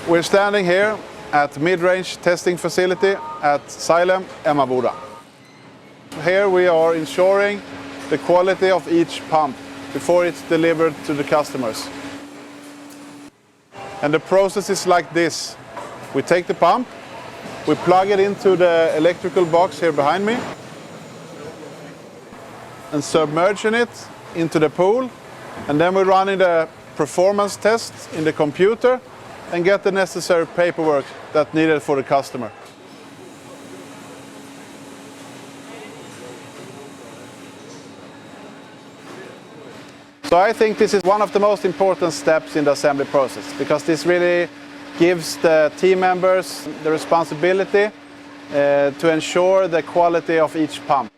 We're standing here at mid-range testing facility at Xylem, Emmaboda. Here we are ensuring the quality of each pump before it's delivered to the customers. And the process is like this. We take the pump, we plug it into the electrical box here behind me and submerging it into the pool, and then we're running the performance test in the computer and get the necessary paperwork that's needed for the customer. So I think this is one of the most important steps in the assembly process, because this really gives the team members the responsibility to ensure the quality of each pump.